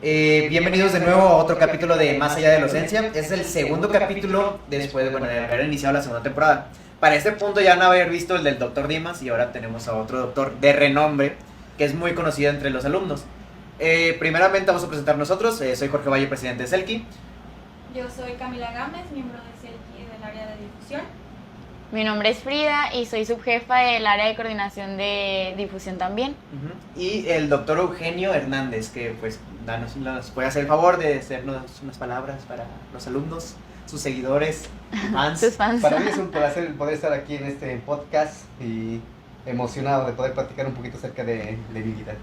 Bienvenidos de nuevo a otro capítulo de Más allá de la docencia. Es el segundo capítulo después de haber iniciado la segunda temporada. Para este punto ya van a haber visto el del doctor Dimas y ahora tenemos a otro doctor de renombre que es muy conocido entre los alumnos. Primeramente vamos a presentar nosotros. Soy Jorge Valle, presidente de CELCI. Yo soy Camila Gámez, miembro de CELCI del área de difusión. Mi nombre es Frida y soy subjefa del área de coordinación de difusión también. Y el doctor Eugenio Hernández, que pues nos puede hacer el favor de hacernos unas palabras para los alumnos, sus seguidores, fans. Sus fans. Para mí es un placer poder estar aquí en este podcast y emocionado de poder platicar un poquito acerca de mi vida.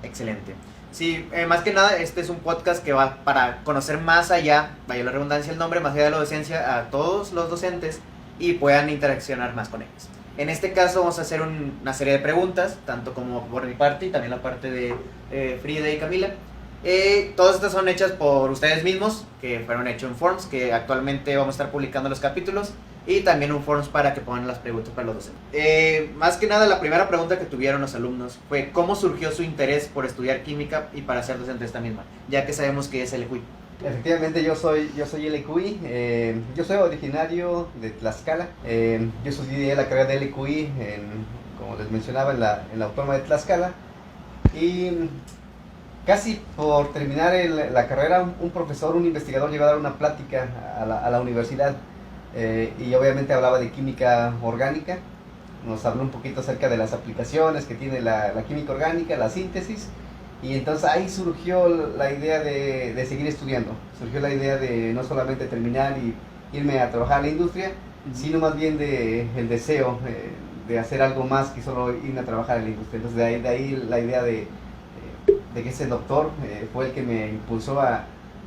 Excelente. Sí, más que nada este es un podcast que va para conocer más allá, vaya la redundancia el nombre, más allá de la docencia, a todos los docentes y puedan interaccionar más con ellos. En este caso vamos a hacer una serie de preguntas, tanto como por mi parte y también la parte de Frida y Camila. Todas estas son hechas por ustedes mismos, que fueron hechos en forms, que actualmente vamos a estar publicando los capítulos, y también un forms para que pongan las preguntas para los docentes. Más que nada, la primera pregunta que tuvieron los alumnos fue ¿cómo surgió su interés por estudiar química y para ser docente de esta misma? Ya que sabemos que es el LQI. Efectivamente, yo soy LQI, yo soy originario de Tlaxcala, yo estudié la carrera de LQI, como les mencionaba, en la Autónoma de Tlaxcala, y casi por terminar la carrera, un profesor, un investigador llegó a dar una plática a la universidad, y obviamente hablaba de química orgánica, nos habló un poquito acerca de las aplicaciones que tiene la química orgánica, la síntesis. Y entonces ahí surgió la idea de seguir estudiando, surgió la idea de no solamente terminar y irme a trabajar a la industria, sino más bien el deseo de hacer algo más que solo irme a trabajar a la industria. Entonces de ahí la idea de que ese doctor fue el que me impulsó a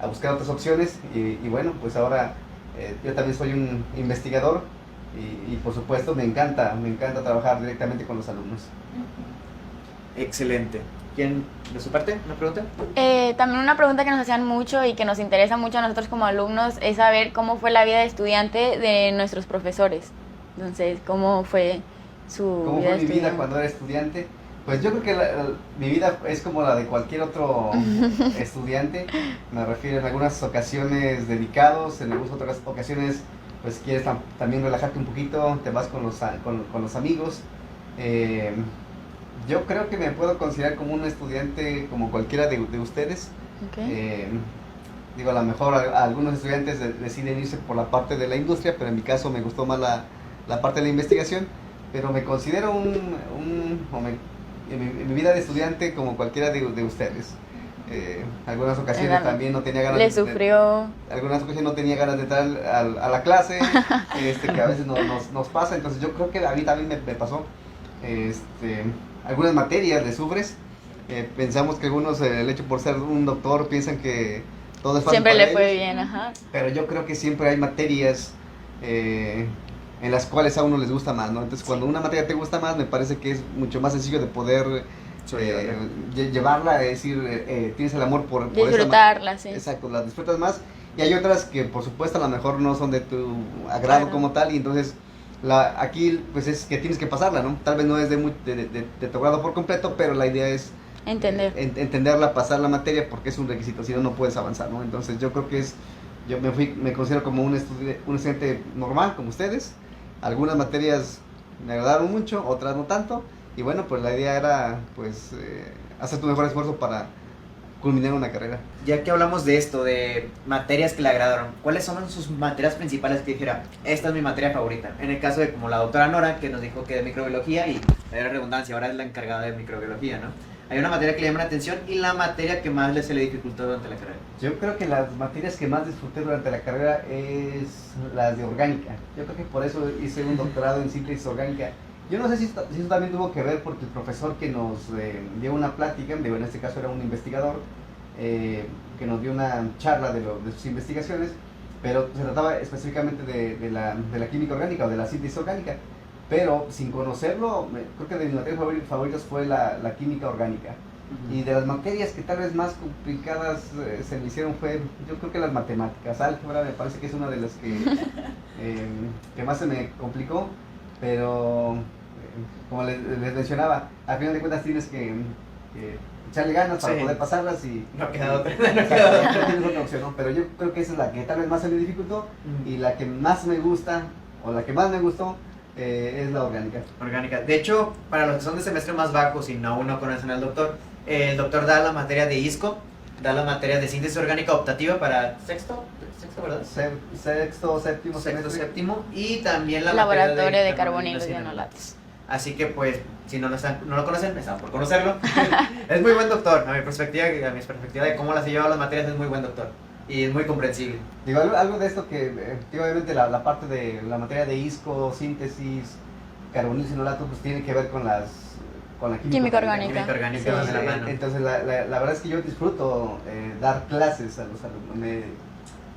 buscar otras opciones y bueno, pues ahora yo también soy un investigador y por supuesto me encanta trabajar directamente con los alumnos. Excelente. ¿Quién de su parte? ¿Una pregunta? También una pregunta que nos hacían mucho y que nos interesa mucho a nosotros como alumnos es saber cómo fue la vida de estudiante de nuestros profesores. Entonces, ¿cómo fue su ¿Cómo vida fue de mi vida cuando era estudiante? Pues yo creo que mi vida es como la de cualquier otro estudiante. Me refiero en algunas ocasiones dedicados, en algunas otras ocasiones pues quieres también relajarte un poquito, te vas con los amigos. Yo creo que me puedo considerar como un estudiante como cualquiera de ustedes. Okay. Digo, a lo mejor algunos estudiantes deciden irse por la parte de la industria, pero en mi caso me gustó más la parte de la investigación. Pero me considero en mi vida de estudiante como cualquiera de ustedes. Algunas ocasiones también no tenía ganas algunas ocasiones no tenía ganas de entrar a la clase, que a veces nos pasa. Entonces yo creo que a mí también me pasó. Algunas materias le sufres. Pensamos que algunos, el hecho por ser un doctor, piensan que todo es fácil. Siempre para le fue ellos, bien, ajá. pero yo creo que siempre hay materias en las cuales a uno les gusta más, ¿no? Entonces, cuando una materia te gusta más, me parece que es mucho más sencillo de poder llevarla, es decir, tienes el amor por disfrutarla, sí. Exacto, las disfrutas más. Y hay otras que, por supuesto, a lo mejor no son de tu agrado como tal, y entonces aquí pues es que tienes que pasarla, ¿no? Tal vez no es de tu grado por completo, pero la idea es entenderla, pasar la materia, porque es un requisito, si no, no puedes avanzar, ¿no? Entonces yo creo que yo me considero como un estudiante normal, como ustedes. Algunas materias me agradaron mucho, otras no tanto, y bueno, pues la idea era pues hacer tu mejor esfuerzo para culminar una carrera. Ya que hablamos de esto, de materias que le agradaron, ¿cuáles son sus materias principales que dijera, esta es mi materia favorita? En el caso de como la doctora Nora, que nos dijo que de microbiología, y era redundancia, ahora es la encargada de microbiología, ¿no? Hay una materia que le llama la atención y la materia que más se le dificultó durante la carrera. Yo creo que las materias que más disfruté durante la carrera es las de orgánica. Yo creo que por eso hice un doctorado en síntesis orgánica. Yo no sé si eso también tuvo que ver porque el profesor que nos dio una plática, en este caso era un investigador, que nos dio una charla de sus investigaciones, pero se trataba específicamente de la química orgánica o de la síntesis orgánica. Pero sin conocerlo, creo que de mis materias favoritas fue la química orgánica. Y de las materias que tal vez más complicadas se me hicieron yo creo que las matemáticas. Álgebra me parece que es una de las que más se me complicó, pero como les mencionaba, al final de cuentas tienes que echarle ganas para Sí. poder pasarlas y... No queda otra. No tienes otra opción, ¿no? Pero yo creo que esa es la que tal vez más se me dificultó y la que más me gusta, o la que más me gustó, es la orgánica. Orgánica. De hecho, para los que son de semestre más bajos y no uno conocen al doctor, el doctor da la materia de ISCO, da la materia de síntesis orgánica optativa para sexto, ¿verdad? Sexto, séptimo, Sexto, semestre. séptimo, y también la Laboratorio materia de carbonilos y enolatos. Así que pues, si no lo conocen, están por conocerlo. Es muy buen doctor, a mi perspectiva de cómo las he llevado las materias, es muy buen doctor. Y es muy comprensible. Digo, algo de esto que obviamente la parte de la materia de ISCO, síntesis, carbonilos y enolatos, pues tiene que ver con la Química orgánica. Química orgánica Sí. va de la mano. Entonces la verdad es que yo disfruto dar clases a los alumnos.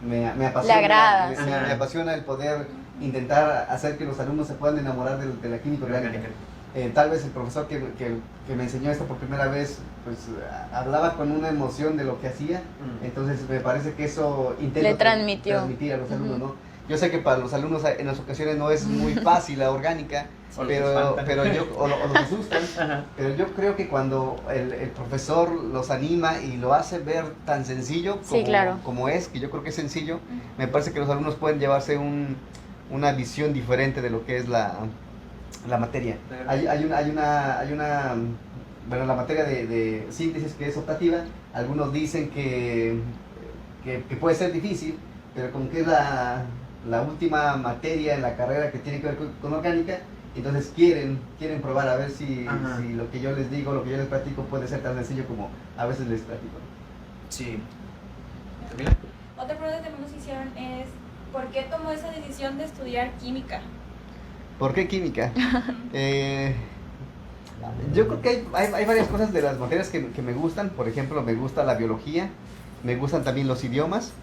Me apasiona, Le agrada, me, sí. me apasiona el poder intentar hacer que los alumnos se puedan enamorar de la química orgánica. Tal vez el profesor que me enseñó esto por primera vez, pues hablaba con una emoción de lo que hacía, entonces me parece que eso intenta Le transmitió. transmitir a los alumnos, Ujú. ¿no? Yo sé que para los alumnos en las ocasiones no es muy fácil la orgánica, O los pero espantan. los asustan, Ajá. pero yo creo que cuando el profesor los anima y lo hace ver tan sencillo Sí, claro. como es, que yo creo que es sencillo, me parece que los alumnos pueden llevarse una visión diferente de lo que es la materia. Hay una bueno, la materia de síntesis que es optativa, algunos dicen que puede ser difícil, pero como que es la última materia en la carrera que tiene que ver con orgánica, entonces quieren probar a ver si lo que yo les digo, lo que yo les platico puede ser tan sencillo como a veces les platico. Sí. Otra pregunta que también nos hicieron es, ¿por qué tomó esa decisión de estudiar química? ¿Por qué química? Yo creo que hay varias cosas de las materias que me gustan. Por ejemplo, me gusta la biología, me gustan también los idiomas,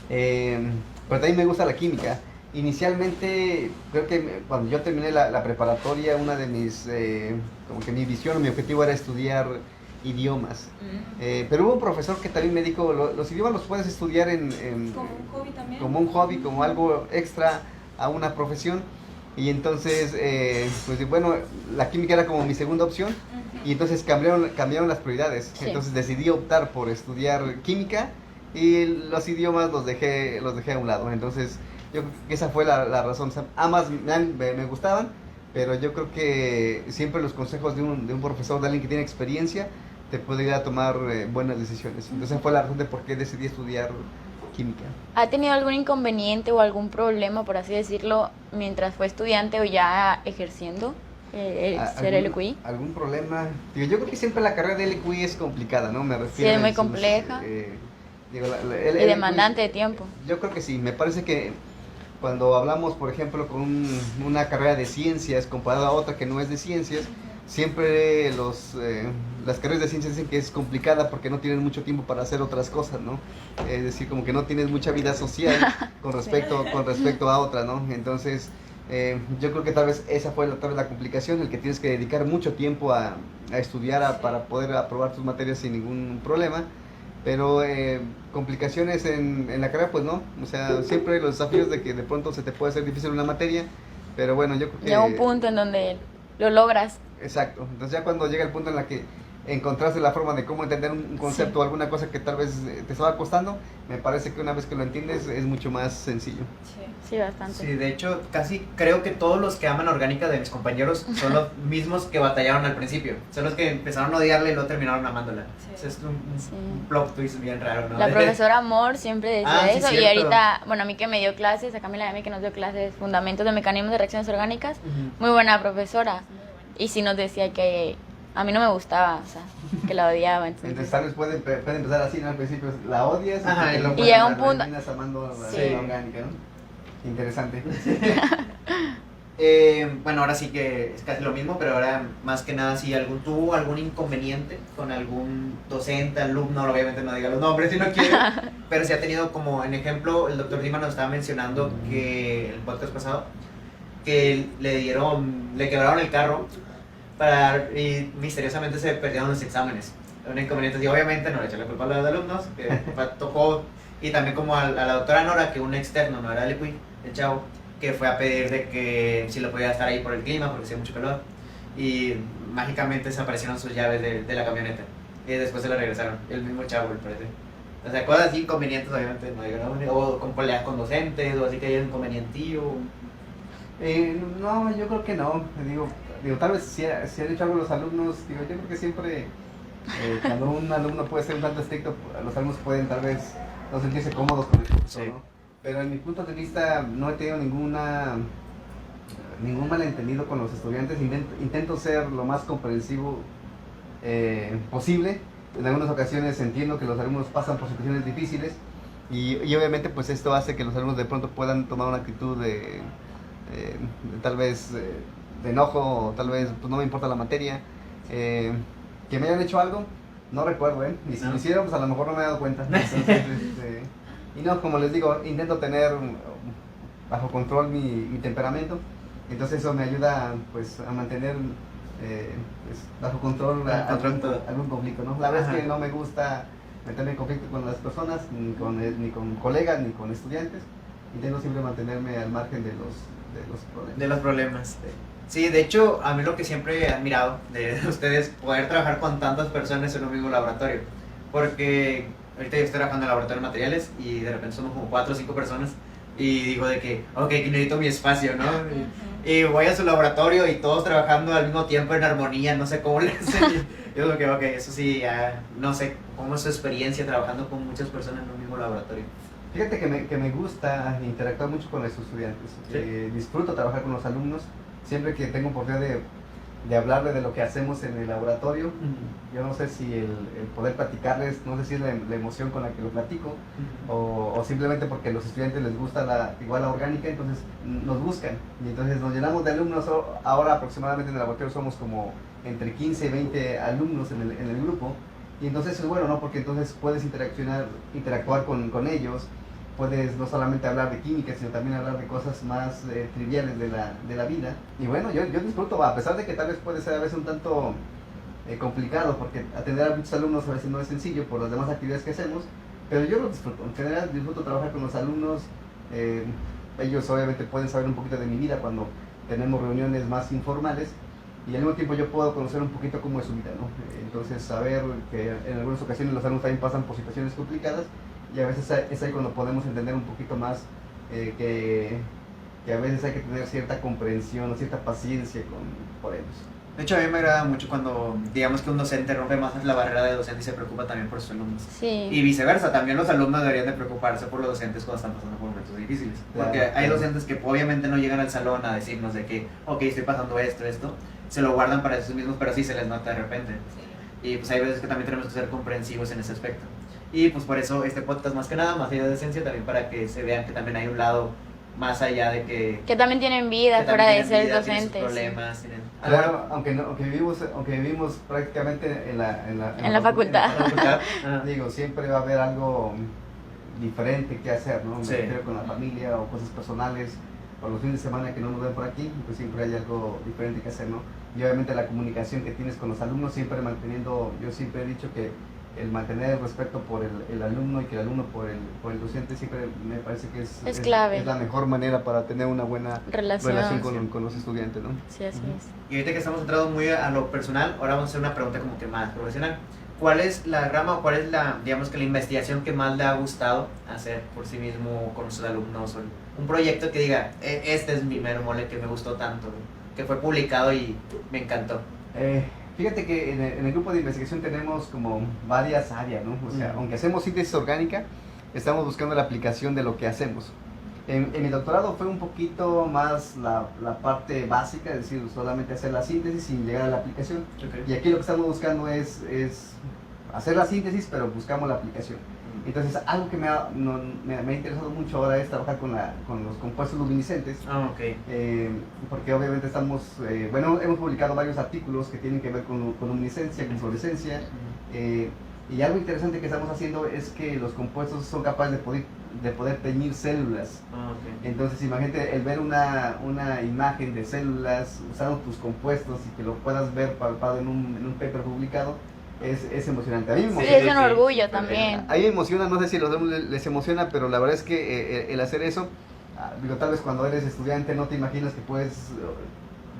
pero también me gusta la química. Inicialmente, creo que cuando yo terminé la preparatoria, una de mis, como que mi visión o mi objetivo era estudiar idiomas. Pero hubo un profesor que también me dijo, los idiomas los puedes estudiar Como un hobby también. como un hobby, como algo extra a una profesión. Y entonces, pues bueno, la química era como mi segunda opción. Ujú. Y entonces cambiaron las prioridades. Sí. Entonces decidí optar por estudiar química y los idiomas los dejé a un lado. Entonces yo creo que esa fue la razón. O sea, ambas me gustaban, pero yo creo que siempre los consejos de un profesor, de alguien que tiene experiencia, te puede ir a tomar buenas decisiones. Entonces esa fue la razón de por qué decidí estudiar química. ¿Ha tenido algún inconveniente o algún problema, por así decirlo, mientras fue estudiante o ya ejerciendo ser LQI? ¿Algún problema? Digo, yo creo que siempre la carrera de LQI es complicada, ¿no? Me refiero Sí, es muy en sus, compleja. digo, Y demandante de tiempo. Yo creo que sí, me parece que cuando hablamos, por ejemplo, con una carrera de ciencias comparada a otra que no es de ciencias, siempre las carreras de ciencias dicen que es complicada porque no tienes mucho tiempo para hacer otras cosas, ¿no? Es decir, como que no tienes mucha vida social con respecto a otra, ¿no? Entonces, yo creo que tal vez esa fue tal vez la complicación, el que tienes que dedicar mucho tiempo a estudiar para poder aprobar tus materias sin ningún problema. Pero complicaciones en la carrera, pues no. O sea, siempre los desafíos de que de pronto se te puede hacer difícil una materia, pero bueno, yo creo que... Llega un punto en donde lo logras. Exacto. Entonces ya cuando llega el punto en la que encontraste la forma de cómo entender un concepto o alguna cosa que tal vez te estaba costando, me parece que una vez que lo entiendes es mucho más sencillo. Sí. Sí, bastante. Sí, de hecho, casi creo que todos los que aman orgánica de mis compañeros son los mismos que batallaron al principio. Son los que empezaron a odiarla y luego terminaron amándola. Sí. O sea, es Sí. un plot twist bien raro, ¿no? La profesora Amor siempre decía Ah, sí, eso y cierto. ahorita, bueno, a mí que me dio clases, a Camila y a mí que nos dio clases, fundamentos de mecanismos de reacciones orgánicas, Ujú. muy buena profesora. Muy bueno. Y sí nos decía que a mí no me gustaba, o sea, que la odiaba. Entonces tal vez puede empezar así, ¿no? Al principio la odias Ajá, y y llega un la punto- terminas amando la Sí. orgánica, ¿no? Interesante. Bueno, ahora sí que es casi lo mismo, pero ahora más que nada si tuvo algún inconveniente con algún docente, alumno, obviamente no diga los nombres si no quiere, pero si ha tenido como en ejemplo, el doctor Dima nos estaba mencionando que el podcast pasado, que le quebraron el carro y misteriosamente se perdieron los exámenes. Un inconveniente, y obviamente no le eché la culpa a los alumnos, que tocó, y también como a la doctora Nora, que un externo, no era el chavo, que fue a pedir de que si lo podía estar ahí por el clima, porque hacía mucho calor, y mágicamente desaparecieron sus llaves de la camioneta. y después se la regresaron, el mismo chavo, el parece. O sea, cosas así inconvenientes, obviamente, no digo, ¿no? O con peleas con docentes, o así que hay un inconvenientillo. No, yo creo que no. Digo tal vez si han hecho algo los alumnos, digo, yo creo que siempre cuando un alumno puede ser un tanto estricto, los alumnos pueden tal vez no sentirse cómodos con el curso, Sí. ¿no? Pero en mi punto de vista no he tenido ningún malentendido con los estudiantes. Intento ser lo más comprensivo posible. En algunas ocasiones entiendo que los alumnos pasan por situaciones difíciles y obviamente pues esto hace que los alumnos de pronto puedan tomar una actitud tal vez de enojo, o tal vez pues no me importa la materia. Que me hayan hecho algo, no recuerdo, y si lo hicieron pues a lo mejor no me he dado cuenta. Entonces, y no, como les digo, intento tener bajo control mi temperamento, entonces eso me ayuda pues a mantener pues, bajo control algún conflicto, ¿no? La verdad es que no me gusta meterme en conflicto con las personas, ni con colegas, ni con estudiantes. Intento siempre mantenerme al margen de los problemas. De los problemas. Sí, de hecho, a mí lo que siempre he admirado de ustedes es poder trabajar con tantas personas en un mismo laboratorio. Porque ahorita yo estoy trabajando en el laboratorio de materiales y de repente somos como 4 o 5 personas y digo de que, ok, que necesito mi espacio, ¿no? Y voy a su laboratorio y todos trabajando al mismo tiempo en armonía, no sé cómo le hacen. Yo digo que, ok, eso sí, ya no sé cómo es su experiencia trabajando con muchas personas en un mismo laboratorio. Fíjate que me gusta interactuar mucho con los estudiantes. ¿Sí? Disfruto trabajar con los alumnos. Siempre que tengo oportunidad de hablarles de lo que hacemos en el laboratorio, yo no sé si el poder platicarles, no sé si es la emoción con la que lo platico, o simplemente porque a los estudiantes les gusta igual la orgánica, entonces nos buscan. Y entonces nos llenamos de alumnos. Ahora aproximadamente en el laboratorio somos como entre 15 y 20 alumnos en el grupo. Y entonces es bueno, ¿no? Porque entonces puedes interactuar con ellos. Puedes no solamente hablar de química, sino también hablar de cosas más triviales de la vida. Y bueno, yo disfruto, a pesar de que tal vez puede ser a veces un tanto complicado, porque atender a muchos alumnos a veces no es sencillo por las demás actividades que hacemos, pero yo lo disfruto. En general disfruto trabajar con los alumnos. Ellos obviamente pueden saber un poquito de mi vida cuando tenemos reuniones más informales, y al mismo tiempo yo puedo conocer un poquito cómo es su vida, ¿no? Entonces saber que en algunas ocasiones los alumnos también pasan por situaciones complicadas, y a veces es ahí cuando podemos entender un poquito más que a veces hay que tener cierta comprensión o cierta paciencia por ellos. De hecho, a mí me agrada mucho cuando, digamos que un docente rompe más la barrera de docente y se preocupa también por sus alumnos. Sí. Y viceversa, también los alumnos deberían de preocuparse por los docentes cuando están pasando por momentos difíciles. Porque Claro, hay claro. docentes que obviamente no llegan al salón a decirnos de que, ok, estoy pasando esto, se lo guardan para ellos mismos, pero sí se les nota de repente. Y pues hay veces que también tenemos que ser comprensivos en ese aspecto. Y pues por eso este podcast más que nada, más allá de docencia, también para que se vean que también hay un lado más allá de que también tienen vida que fuera de también ser tienen vida, tienen sus docentes. problemas, tienen... Claro, aunque vivimos prácticamente en la facultad. la facultad. Ah. digo, siempre va a haber algo diferente que hacer, ¿no? Me Sí. refiero con la familia o cosas personales, o los fines de semana que no nos ven por aquí, pues siempre hay algo diferente que hacer, ¿no? Y obviamente la comunicación que tienes con los alumnos, siempre manteniendo, yo siempre he dicho que el mantener el respeto por el alumno y que el alumno por el docente siempre me parece que Es clave. es la mejor manera para tener una buena relación Sí. con los estudiantes, ¿no? Sí, así es. Y ahorita que estamos entrados muy a lo personal, ahora vamos a hacer una pregunta como que más profesional. ¿Cuál es la rama o cuál es digamos que la investigación que más le ha gustado hacer por sí mismo con sus alumnos? O un proyecto que diga, este es mi mero mole que me gustó tanto, que fue publicado y me encantó. Fíjate que en el grupo de investigación tenemos como varias áreas, ¿no? O sea, aunque hacemos síntesis orgánica, estamos buscando la aplicación de lo que hacemos. En mi doctorado fue un poquito más la parte básica, es decir, solamente hacer la síntesis sin llegar a la aplicación. Okay. Y aquí lo que estamos buscando es hacer la síntesis, pero buscamos la aplicación. Entonces, algo que me ha interesado mucho ahora es trabajar con los compuestos luminiscentes. Ah, ok. Porque obviamente hemos publicado varios artículos que tienen que ver con luminiscencia, con fluorescencia. Y algo interesante que estamos haciendo es que los compuestos son capaces de poder teñir células. Ah, ok. Entonces, imagínate el ver una imagen de células usando tus compuestos y que lo puedas ver palpado en un paper publicado. Es emocionante. A mí me Sí, emociona. es un orgullo también. A mí me emociona, no sé si a los demás les emociona, pero la verdad es que el hacer eso, digo, tal vez cuando eres estudiante no te imaginas que puedes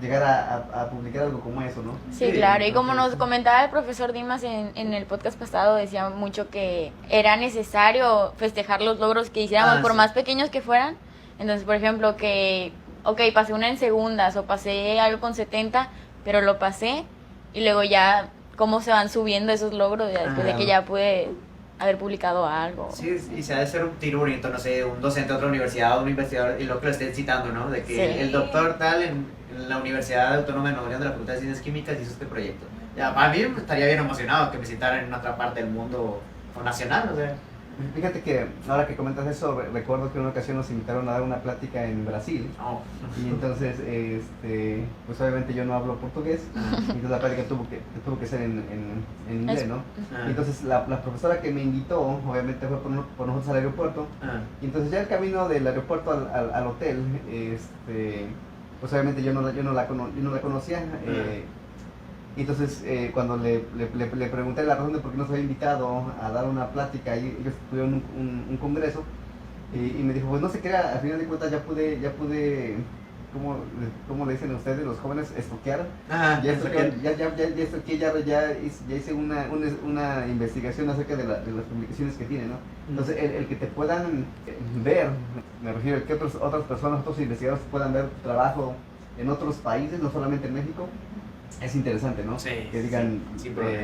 llegar a publicar algo como eso, ¿no? Sí, Sí, claro, y como entonces- nos comentaba el profesor Dimas en el podcast pasado, decía mucho que era necesario festejar los logros que hiciéramos, por sí. más pequeños que fueran. Entonces, por ejemplo, que, ok, pasé una en segundas o pasé algo con 70, pero lo pasé, y luego ya cómo se van subiendo esos logros ya después de que ya pude haber publicado algo. Sí, y se ha de ser un tiro bonito, no sé, un docente de otra universidad o un investigador, y lo que lo estén citando, ¿no? De que Sí. el doctor tal en la Universidad Autónoma de Nuevo León de la Facultad de Ciencias Químicas hizo este proyecto. Ya, para mí estaría bien emocionado que me citaran en otra parte del mundo o nacional, o sea. Fíjate que ahora que comentas eso, recuerdo que en una ocasión nos invitaron a dar una plática en Brasil. No. Y entonces, pues obviamente yo no hablo portugués, entonces la plática tuvo que ser en inglés, ¿no? Ah, Y entonces la profesora que me invitó, obviamente fue por nosotros al aeropuerto, ah, y entonces ya el camino del aeropuerto al hotel, pues obviamente yo no la conocía, y entonces cuando le pregunté la razón de por qué nos había invitado a dar una plática, y ellos tuvieron un congreso, y me dijo, pues no se crea, al final de cuentas ya pude ¿cómo le dicen a ustedes los jóvenes? Estoquear. ah, Ya eso estoqueé, que- ya hice una investigación acerca de las publicaciones que tiene, ¿no? Entonces, el que te puedan ver, me refiero a que otras personas, otros investigadores puedan ver tu trabajo en otros países, no solamente en México, es interesante, ¿no? Sí, Que digan, sí, sin problema.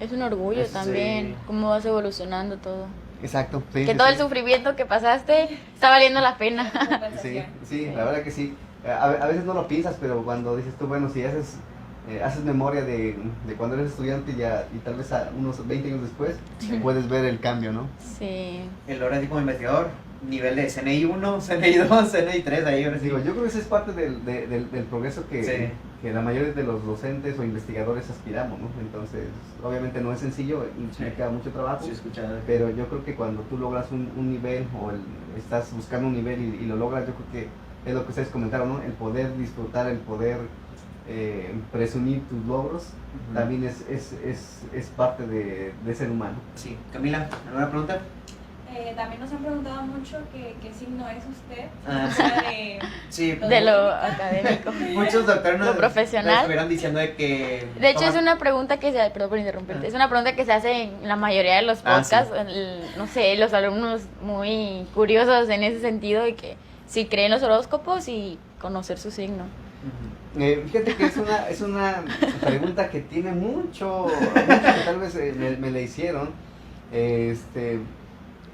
Es un orgullo Sí. también, cómo vas evolucionando todo. exacto, sí, Que sí, todo sí. el sufrimiento que pasaste está valiendo la pena. Sí, Compensación. sí, la verdad que sí. A veces no lo piensas, pero cuando dices tú, bueno, si haces memoria de cuando eres estudiante y tal vez a unos 20 años después, puedes ver el cambio, ¿no? Sí. El ahora sí como investigador, nivel de CNI 1, CNI 2, CNI 3, ahí ahora sí. Digo, yo creo que ese es parte del progreso Sí. que la mayoría de los docentes o investigadores aspiramos, ¿no? Entonces, obviamente no es sencillo, implica mucho trabajo, Sí, he escuchado. pero yo creo que cuando tú logras un nivel o estás buscando un nivel y lo logras, yo creo que es lo que ustedes comentaron, ¿no? El poder disfrutar, el poder presumir tus logros, Ujú. también es parte de ser humano. Sí, Camila, ¿alguna pregunta? También nos han preguntado mucho qué signo es usted. Ah. Fuera de Sí, De lo académico. muchos doctores nos Lo profesional. estuvieron diciendo de que... De hecho, es toman- una pregunta que se... Perdón por interrumpirte. Ah. Es una pregunta que se hace en la mayoría de los Ah, sí. podcasts. No sé, los alumnos muy curiosos en ese sentido de que si creen los horóscopos y conocer su signo. Ujú. Fíjate que es una pregunta que tiene mucho que tal vez me la hicieron.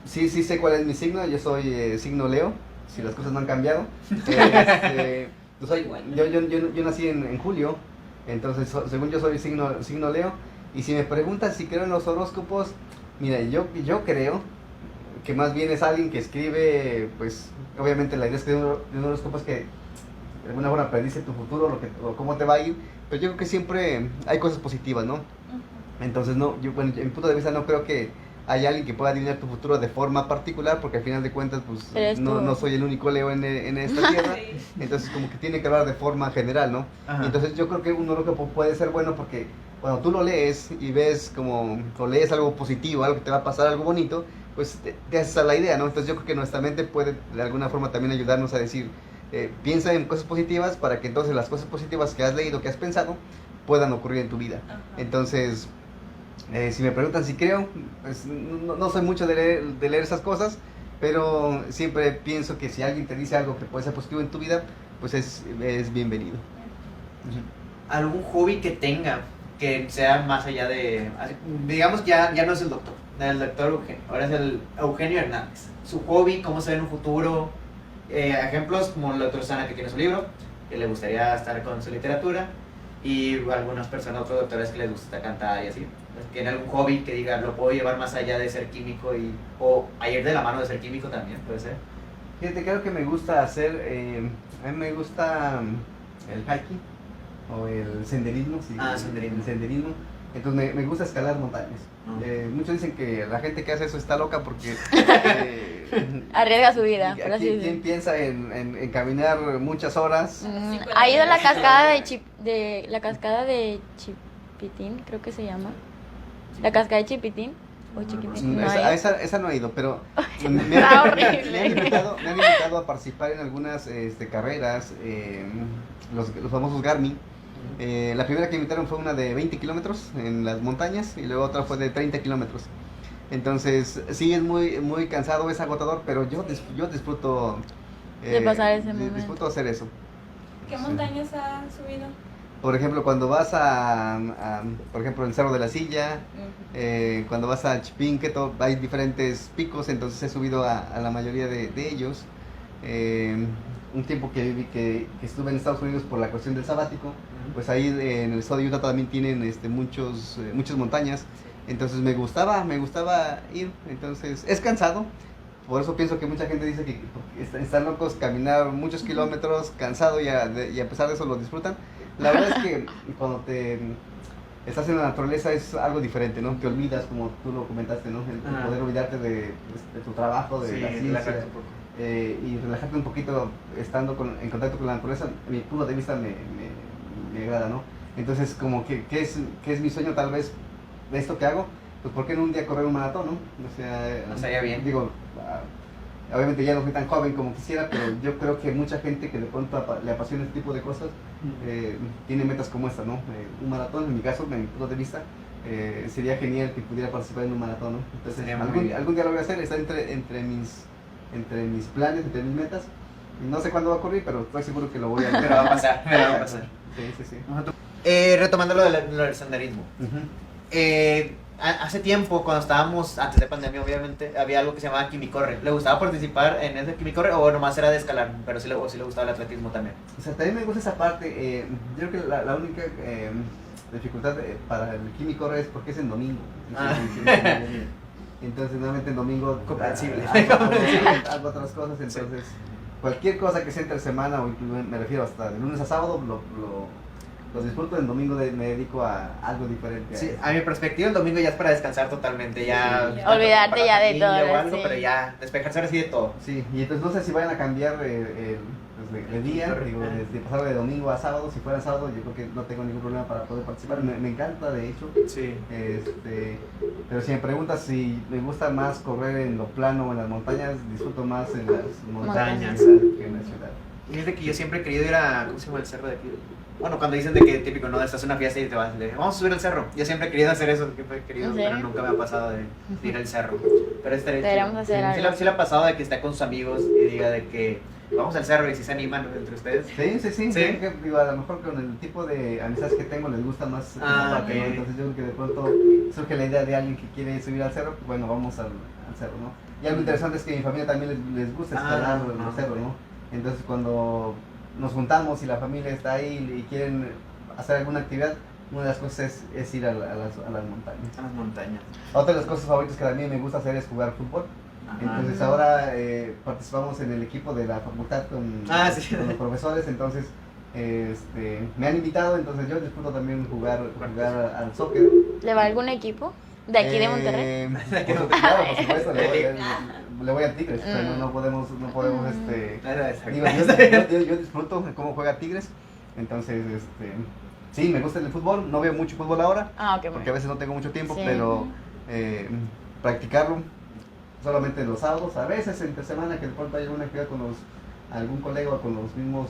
Sí sé cuál es mi signo, yo soy signo Leo, si las cosas no han cambiado. Yo nací en julio, entonces según yo soy signo Leo, y si me preguntan si creo en los horóscopos, mira, yo creo que más bien es alguien que escribe, pues obviamente la idea es que de un horóscopo es que de alguna forma predice tu futuro, o cómo te va a ir, pero yo creo que siempre hay cosas positivas, ¿no? Ujú. Entonces, no, bueno, en mi punto de vista no creo que haya alguien que pueda adivinar tu futuro de forma particular, porque al final de cuentas, pues, Eres tú. no soy el único Leo en esta tierra, Sí. entonces como que tiene que hablar de forma general, ¿no? Ajá. Entonces yo creo que un horóscopo puede ser bueno porque cuando tú lo lees y ves o lees algo positivo, algo que te va a pasar, algo bonito, pues te haces a la idea, ¿no? Entonces yo creo que nuestra mente puede de alguna forma también ayudarnos a decir, piensa en cosas positivas para que entonces las cosas positivas que has leído, que has pensado, puedan ocurrir en tu vida. Ajá. Entonces, si me preguntan si creo, pues no soy mucho de leer esas cosas, pero siempre pienso que si alguien te dice algo que puede ser positivo en tu vida, pues es bienvenido. ¿Algún hobby que tenga que sea más allá de... digamos ya no es el doctor Eugenio, ahora es el Eugenio Hernández? Su hobby, cómo se ve en un futuro, ejemplos como la doctora Sana que tiene su libro, que le gustaría estar con su literatura, y algunas personas, otros doctores que les gusta cantar y así. ¿Tiene algún hobby que diga, lo puedo llevar más allá de ser químico o a ir de la mano de ser químico también, puede ser? Fíjate, creo que me gusta hacer, a mí me gusta el hiking o el senderismo. Sí, Senderismo. El senderismo. Entonces me gusta escalar montañas. Ah. Muchos dicen que la gente que hace eso está loca porque... Arriesga su vida, por así ¿quién decirlo. piensa en caminar muchas horas? ¿Ha ido a la cascada la cascada de Chipitín, creo que se llama? La cascada de Chipitín. O Chiquimecos. No, Esa no he ido, pero me Está han, horrible. me han invitado a participar en algunas carreras, los famosos Garmin. La primera que invitaron fue una de 20 kilómetros en las montañas y luego otra fue de 30 kilómetros. Entonces, sí, es muy cansado, es agotador, pero yo disfruto De pasar ese momento. Disfruto hacer eso. ¿Qué montañas ha subido? Por ejemplo, cuando vas por ejemplo, el Cerro de la Silla, cuando vas a Chipinque, hay diferentes picos, entonces he subido a la mayoría de ellos. Un tiempo que estuve en Estados Unidos por la cuestión del sabático, pues ahí en el estado de Utah también tienen muchas montañas, entonces me gustaba ir, entonces es cansado. Por eso pienso que mucha gente dice que están locos caminar muchos kilómetros, cansado y a pesar de eso lo disfrutan. La verdad es que cuando estás en la naturaleza es algo diferente, ¿no? Te olvidas, como tú lo comentaste, ¿no? El poder olvidarte de tu trabajo, de la ciencia, y relajarte un poquito estando en contacto con la naturaleza. Mi punto de vista me agrada, ¿no? Entonces, como que es mi sueño tal vez de esto que hago, pues ¿por qué no un día correr un maratón, no? O sea, no estaría bien. Digo, obviamente ya no soy tan joven como quisiera, pero yo creo que mucha gente que de pronto le apasiona este tipo de cosas tiene metas como esta, ¿no? Un maratón, en mi caso, en mi punto de vista, sería genial que pudiera participar en un maratón, ¿no? Entonces, algún día lo voy a hacer, está entre mis planes, entre mis metas. No sé cuándo va a ocurrir, pero estoy seguro que lo voy a hacer. Pero va a pasar, va a pasar. Sí. Retomando lo del senderismo. Hace tiempo, cuando estábamos, antes de pandemia obviamente, había algo que se llamaba Quimicorre. ¿Le gustaba participar en ese Quimicorre o nomás era de escalar? Pero sí le gustaba el atletismo también. O sea, también me gusta esa parte. Yo creo que la única dificultad para el Quimicorre es porque es en domingo. Entonces, nuevamente en domingo comprensible. Hago otras cosas, entonces cualquier cosa que sea entre semana, o incluso me refiero hasta de lunes a sábado, los disfruto. El domingo me dedico a algo diferente. Sí, a mi perspectiva el domingo ya es para descansar totalmente, ya Sí. Olvidarte ya de todo, o algo, sí. pero ya despejarse ahora sí de todo. Sí, y entonces no sé si vayan a cambiar de día, digo, de pasar de domingo a sábado. Si fuera sábado, yo creo que no tengo ningún problema para poder participar. Me encanta, de hecho. Sí. Pero si me preguntas si me gusta más correr en lo plano o en las montañas, disfruto más en las montañas que en la ciudad. Y es de que yo siempre he querido ir a, ¿cómo se llama el cerro de aquí? Bueno, cuando dicen de que típico, ¿no? Estás en una fiesta y te vas, vamos a subir al cerro. Yo siempre he querido hacer eso, siempre he querido, ¿En serio? pero nunca me ha pasado de ir al cerro. Pero Deberíamos hacer algo. sí le ha pasado de que esté con sus amigos y diga de que vamos al cerro y si se animan entre ustedes. Sí. Yo creo que, digo, a lo mejor con el tipo de amistades que tengo les gusta más esa parte, ¿no? Entonces yo creo que de pronto surge la idea de alguien que quiere subir al cerro, pues bueno, vamos al cerro, ¿no? Y algo interesante es que a mi familia también les gusta escalar los cerros, ¿no? Entonces cuando nos juntamos y la familia está ahí y quieren hacer alguna actividad, una de las cosas es ir a las montañas. A las montañas. Otra de las cosas favoritas que también me gusta hacer es jugar fútbol. Entonces ahora participamos en el equipo de la facultad con los profesores, entonces me han invitado, entonces yo disfruto también jugar al soccer. ¿Le va algún equipo? ¿De aquí de Monterrey? Claro, por supuesto, le voy a Tigres, pero no podemos digo, yo disfruto cómo juega Tigres, entonces sí, me gusta el fútbol, no veo mucho fútbol ahora, porque a veces no tengo mucho tiempo, sí. pero practicarlo solamente los sábados, a veces entre semana que de pronto hay alguna actividad con algún colega o con los mismos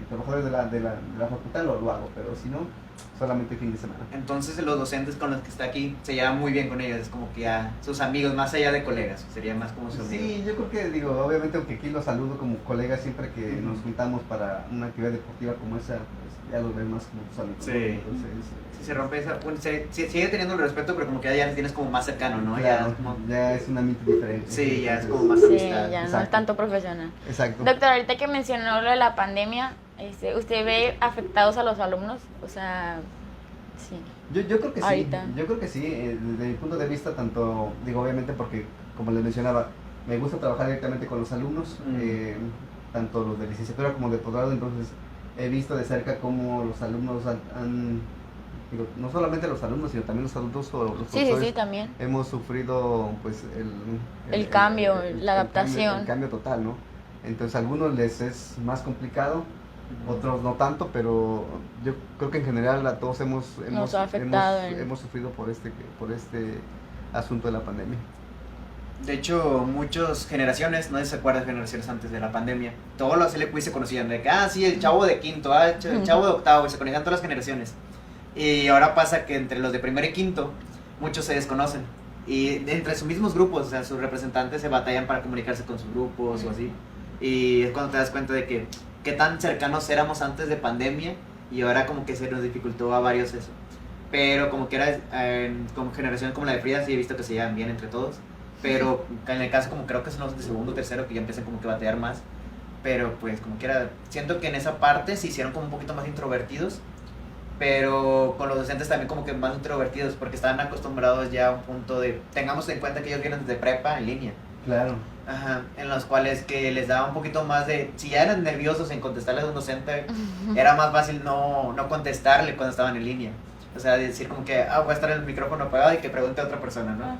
trabajadores de la facultad, lo hago, pero si no, solamente fin de semana. Entonces los docentes con los que está aquí se llevan muy bien con ellos, es como que ya sus amigos, más allá de colegas, sería más como sus amigos. Sí, yo creo que, digo, obviamente aunque aquí los saludo como colegas siempre que nos juntamos para una actividad deportiva como esa, pues ya los ves más como tus amigos. Sí. ¿No? Entonces, si se rompe esa, bueno, sigue teniendo el respeto, pero como que ya tienes como más cercano, ¿no? Claro, como, ya es un ambiente diferente. Sí, ya es como más Sí, amistad. ya no Exacto. es tanto profesional. Exacto. Doctor, ahorita que mencionó lo de la pandemia, ¿usted ve afectados a los alumnos? O sea, sí. Yo creo que Ahorita. sí, yo creo que sí, desde mi punto de vista, tanto, digo, obviamente porque, como les mencionaba, me gusta trabajar directamente con los alumnos, tanto los de licenciatura como de posgrado, entonces he visto de cerca cómo los alumnos digo, no solamente los alumnos, sino también los adultos o los profesores, Sí, también. hemos sufrido pues El cambio, la adaptación. el cambio total, ¿no? Entonces a algunos les es más complicado, otros no tanto, pero yo creo que en general a todos hemos Nos ha afectado hemos sufrido por asunto de la pandemia. De hecho, muchas generaciones, no sé si se acuerdan de generaciones antes de la pandemia, todos los LQI se conocían, de que, sí, el chavo de quinto, el chavo de octavo, y se conocían todas las generaciones. Y ahora pasa que entre los de primero y quinto, muchos se desconocen. Y entre sus mismos grupos, o sea, sus representantes se batallan para comunicarse con sus grupos o así. Y es cuando te das cuenta de que qué tan cercanos éramos antes de pandemia, y ahora como que se nos dificultó a varios eso. Pero como que era, como generación como la de Frida, sí he visto que se llevan bien entre todos. Pero en el caso como creo que son los de segundo o tercero que ya empiezan como que a batear más. Pero pues como que era, siento que en esa parte se hicieron como un poquito más introvertidos. Pero con los docentes también como que más introvertidos, porque estaban acostumbrados ya a un punto de, tengamos en cuenta que ellos vienen desde prepa en línea. Claro. Ajá, en los cuales que les daba un poquito más de, si ya eran nerviosos en contestarles a un docente, era más fácil no contestarle cuando estaban en línea. O sea, decir como que, voy a estar el micrófono apagado y que pregunte a otra persona, ¿no? Ajá.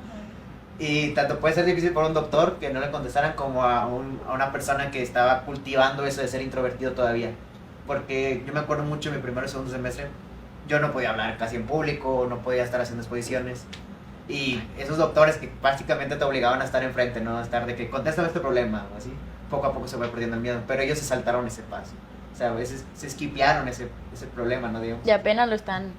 Y tanto puede ser difícil para un doctor que no le contestaran como a una persona que estaba cultivando eso de ser introvertido todavía. Porque yo me acuerdo mucho en mi primer y segundo semestre, yo no podía hablar casi en público, no podía estar haciendo exposiciones. Y esos doctores que básicamente te obligaban a estar enfrente, ¿no? A estar de que contéstame este problema o así. Poco a poco se fue perdiendo el miedo, pero ellos se saltaron ese paso. O sea, a veces se esquipearon ese problema, ¿no? Digamos. Y apenas lo están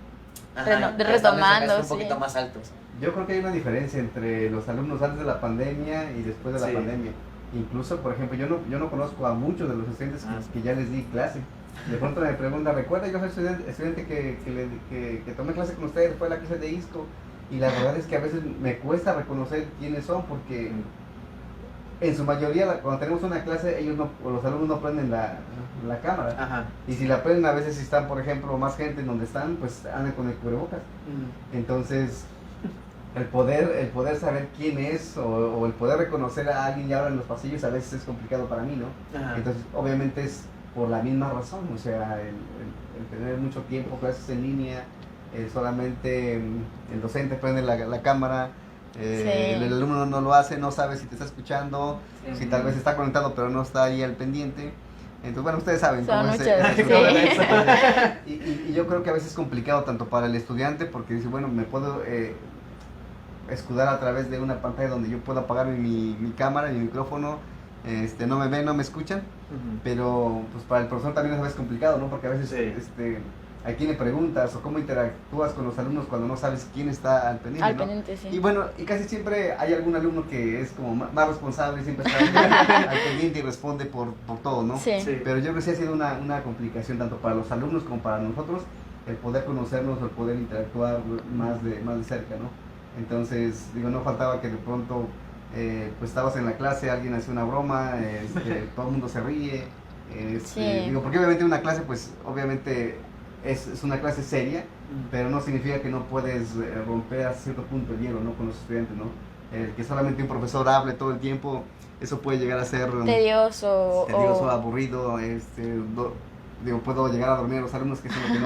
Ajá, retomando. un poquito más altos. Yo creo que hay una diferencia entre los alumnos antes de la pandemia y después de la Sí. pandemia. Incluso, por ejemplo, yo no conozco a muchos de los estudiantes que ya les di clase. De pronto me preguntan, ¿recuerda? Yo soy estudiante que tomé clase con ustedes, fue la clase de ISCO. Y la verdad es que a veces me cuesta reconocer quiénes son, porque en su mayoría cuando tenemos una clase, los alumnos no prenden la cámara. Ajá. Y si la prenden, a veces si están, por ejemplo, más gente en donde están, pues andan con el cubrebocas. Entonces, el poder saber quién es o el poder reconocer a alguien ya ahora en los pasillos a veces es complicado para mí, ¿no? Ajá. Entonces, obviamente es por la misma razón, o sea, el tener mucho tiempo clases en línea, solamente el docente prende la cámara, Sí. el alumno no lo hace, no sabe si te está escuchando, Sí. si tal vez está conectado pero no está ahí al pendiente. Entonces, bueno, ustedes saben Son cómo es muchas, ese sí. problema. Y yo creo que a veces es complicado tanto para el estudiante porque dice, bueno, me puedo escudar a través de una pantalla donde yo puedo apagar mi cámara, mi micrófono, no me ven, no me escuchan, pero pues para el profesor también es a veces complicado, ¿no? Porque a veces Sí. a quién le preguntas o cómo interactúas con los alumnos cuando no sabes quién está al pendiente, Al ¿no? pendiente, sí. Y bueno, y casi siempre hay algún alumno que es como más responsable, siempre está al pendiente y responde por todo, ¿no? Sí. Sí. Pero yo creo que sí ha sido una complicación tanto para los alumnos como para nosotros el poder conocernos, el poder interactuar más de cerca, ¿no? Entonces, digo, no faltaba que de pronto pues estabas en la clase, alguien hace una broma, todo el mundo se ríe, Sí. digo, porque obviamente una clase, pues obviamente es una clase seria, pero no significa que no puedes romper a cierto punto el hielo, ¿no? Con los estudiantes, ¿no? Que solamente un profesor hable todo el tiempo, eso puede llegar a ser Tedioso. tedioso, aburrido, digo, puedo llegar a dormir a los alumnos, que es lo que